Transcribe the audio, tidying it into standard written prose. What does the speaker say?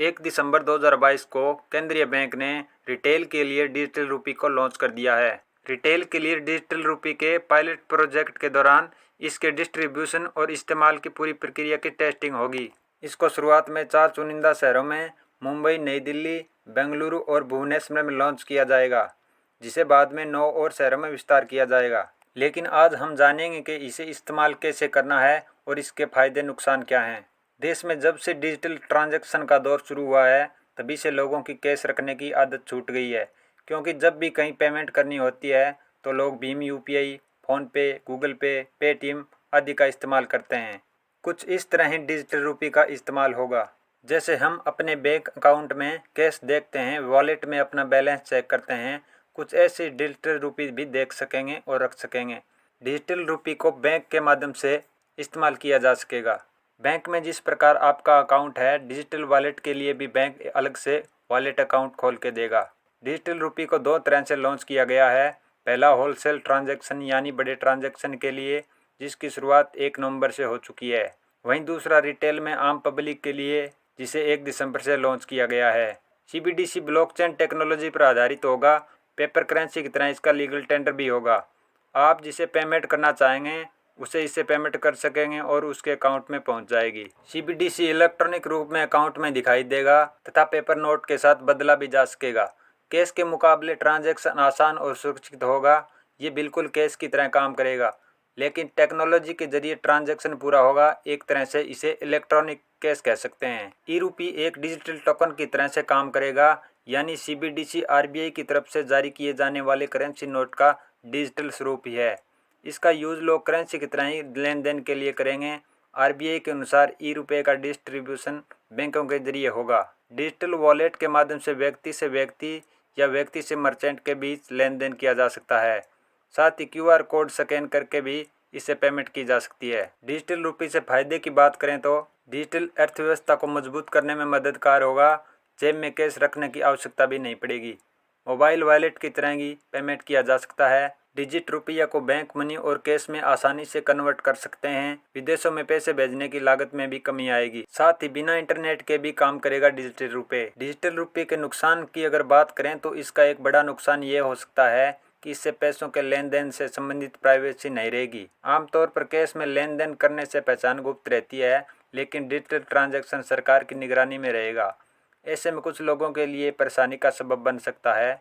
1 दिसंबर 2022 को केंद्रीय बैंक ने रिटेल के लिए डिजिटल रुपी को लॉन्च कर दिया है। रिटेल के लिए डिजिटल रुपी के पायलट प्रोजेक्ट के दौरान इसके डिस्ट्रीब्यूशन और इस्तेमाल की पूरी प्रक्रिया की टेस्टिंग होगी। इसको शुरुआत में 4 चुनिंदा शहरों में मुंबई, नई दिल्ली, बेंगलुरु और भुवनेश्वर में लॉन्च किया जाएगा, जिसे बाद में 9 और शहरों में विस्तार किया जाएगा। लेकिन आज हम जानेंगे कि इसे इस्तेमाल कैसे करना है और इसके फायदे नुकसान क्या हैं। देश में जब से डिजिटल ट्रांजैक्शन का दौर शुरू हुआ है, तभी से लोगों की कैश रखने की आदत छूट गई है, क्योंकि जब भी कहीं पेमेंट करनी होती है तो लोग भीम यूपीआई, फ़ोनपे, गूगल पे, पेटीएम आदि का इस्तेमाल करते हैं। कुछ इस तरह ही डिजिटल रुपी का इस्तेमाल होगा। जैसे हम अपने बैंक अकाउंट में कैश देखते हैं, वॉलेट में अपना बैलेंस चेक करते हैं, कुछ ऐसे डिजिटल रुपी भी देख सकेंगे और रख सकेंगे। डिजिटल रुपी को बैंक के माध्यम से इस्तेमाल किया जा सकेगा। बैंक में जिस प्रकार आपका अकाउंट है, डिजिटल वॉलेट के लिए भी बैंक अलग से वॉलेट अकाउंट खोल के देगा। डिजिटल रुपी को 2 तरह से लॉन्च किया गया है। पहला होलसेल ट्रांजैक्शन यानी बड़े ट्रांजैक्शन के लिए, जिसकी शुरुआत 1 नवंबर से हो चुकी है। वहीं दूसरा रिटेल में आम पब्लिक के लिए, जिसे 1 दिसंबर से लॉन्च किया गया है। सीबीडीसी ब्लॉकचेन टेक्नोलॉजी पर आधारित होगा। पेपर करेंसी की तरह इसका लीगल टेंडर भी होगा। आप जिसे पेमेंट करना चाहेंगे उसे इससे पेमेंट कर सकेंगे और उसके अकाउंट में पहुंच जाएगी। सीबीडीसी इलेक्ट्रॉनिक रूप में अकाउंट में दिखाई देगा तथा पेपर नोट के साथ बदला भी जा सकेगा। कैश के मुकाबले ट्रांजैक्शन आसान और सुरक्षित होगा। ये बिल्कुल कैश की तरह काम करेगा, लेकिन टेक्नोलॉजी के जरिए ट्रांजैक्शन पूरा होगा। एक तरह से इसे इलेक्ट्रॉनिक कैश कह सकते हैं। ई रुपी एक डिजिटल टोकन की तरह से काम करेगा, यानी सीबीडीसी आरबीआई की तरफ से जारी किए जाने वाले करेंसी नोट का डिजिटल स्वरूप ही है। इसका यूज लोग करेंसी की तरह ही लेन देन के लिए करेंगे। आरबीआई के अनुसार ई रुपये का डिस्ट्रीब्यूशन बैंकों के जरिए होगा। डिजिटल वॉलेट के माध्यम से व्यक्ति या व्यक्ति से मर्चेंट के बीच लेन देन किया जा सकता है। साथ ही क्यूआर कोड स्कैन करके भी इससे पेमेंट की जा सकती है। डिजिटल रुपये से फायदे की बात करें तो डिजिटल अर्थव्यवस्था को मजबूत करने में मददगार होगा। जेब में कैश रखने की आवश्यकता भी नहीं पड़ेगी। मोबाइल वॉलेट की तरह ही पेमेंट किया जा सकता है। डिजिटल रुपया को बैंक मनी और कैश में आसानी से कन्वर्ट कर सकते हैं। विदेशों में पैसे भेजने की लागत में भी कमी आएगी। साथ ही बिना इंटरनेट के भी काम करेगा डिजिटल रुपये। डिजिटल रुपये के नुकसान की अगर बात करें तो इसका एक बड़ा नुकसान ये हो सकता है कि इससे पैसों के लेन देन से संबंधित प्राइवेसी नहीं रहेगी। आमतौर पर कैश में लेन देन करने से पहचान गुप्त रहती है, लेकिन डिजिटल ट्रांजैक्शन सरकार की निगरानी में रहेगा। ऐसे में कुछ लोगों के लिए परेशानी का सबब बन सकता है।